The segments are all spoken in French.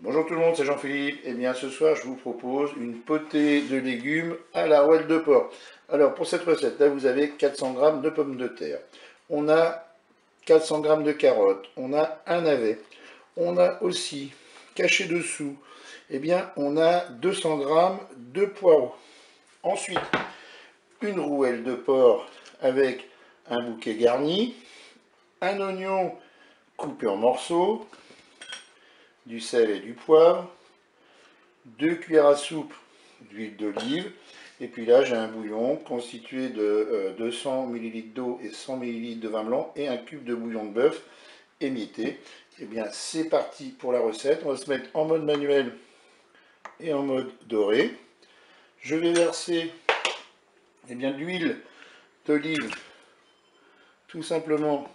Bonjour tout le monde, c'est Jean-Philippe. Et bien ce soir, je vous propose une potée de légumes à la rouelle de porc. Alors pour cette recette, là vous avez 400 g de pommes de terre. On a 400 g de carottes. On a un navet. On a aussi, caché dessous, eh bien on a 200 g de poireaux. Ensuite, une rouelle de porc avec un bouquet garni, un oignon coupé en morceaux, du sel et du poivre, 2 cuillères à soupe d'huile d'olive, et puis là j'ai un bouillon constitué de 200 ml d'eau et 100 ml de vin blanc et un cube de bouillon de bœuf émietté. Et bien c'est parti pour la recette. On va se mettre en mode manuel et en mode doré. Je vais verser de l'huile d'olive tout simplement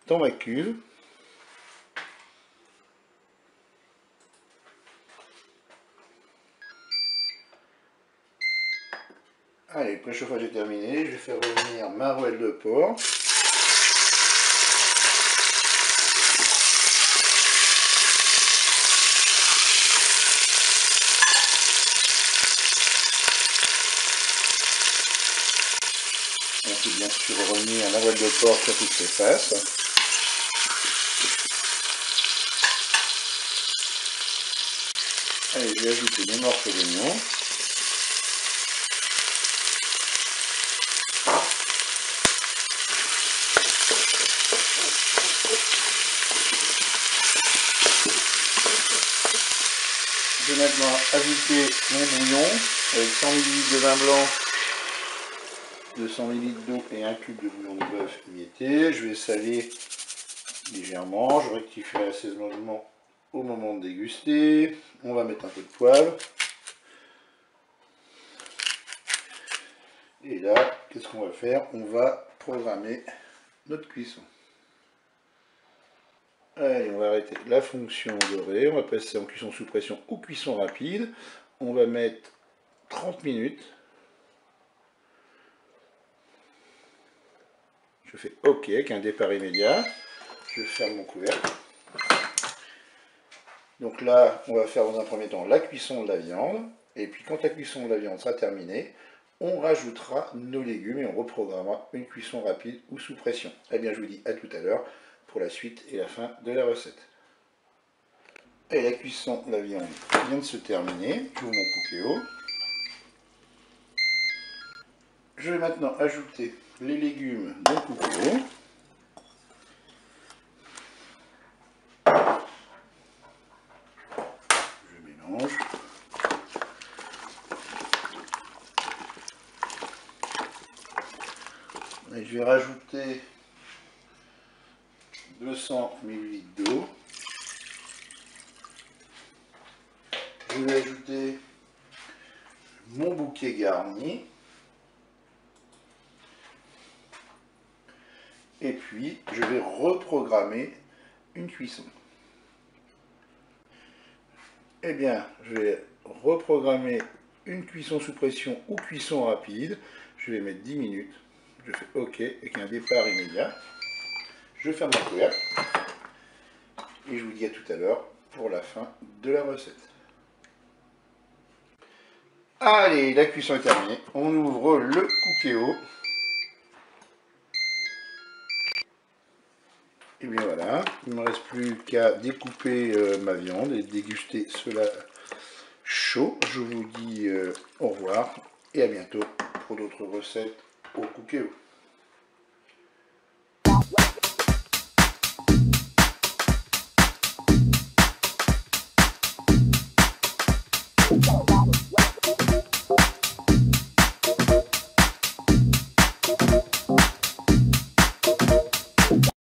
dans ma cuve. Allez, le préchauffage est terminé, je vais faire revenir ma rouelle de porc. Ensuite, bien sûr, revenir la rouelle de porc sur toutes ses faces. Allez, je vais ajouter des morceaux d'oignon. Je vais maintenant ajouter mon bouillon avec 100 ml de vin blanc, 200 ml d'eau et un cube de bouillon de bœuf émietté. Je vais saler légèrement, je rectifierai l'assaisonnement au moment de déguster. On va mettre un peu de poivre. Et là, qu'est-ce qu'on va faire? On va programmer notre cuisson. Allez, on va arrêter la fonction dorée, on va passer en cuisson sous pression ou cuisson rapide. On va mettre 30 minutes. Je fais OK avec un départ immédiat. Je ferme mon couvercle. Donc là, on va faire dans un premier temps la cuisson de la viande. Et puis quand la cuisson de la viande sera terminée, on rajoutera nos légumes et on reprogrammera une cuisson rapide ou sous pression. Eh bien, je vous dis à tout à l'heure pour la suite et la fin de la recette. Et la cuisson de la viande vient de se terminer. J'ouvre mon cookéo. Je vais maintenant ajouter les légumes dans le cookéo. Je mélange. Et je vais rajouter 200 ml d'eau. Je vais ajouter mon bouquet garni. Et puis, je vais reprogrammer une cuisson. Eh bien, je vais reprogrammer une cuisson sous pression ou cuisson rapide. Je vais mettre 10 minutes. Je fais OK avec un départ immédiat. Je ferme mon couvercle. Et je vous dis à tout à l'heure pour la fin de la recette. Allez, la cuisson est terminée. On ouvre le cookéo. Et bien voilà, il ne me reste plus qu'à découper ma viande et déguster cela chaud. Je vous dis au revoir et à bientôt pour d'autres recettes au cookéo.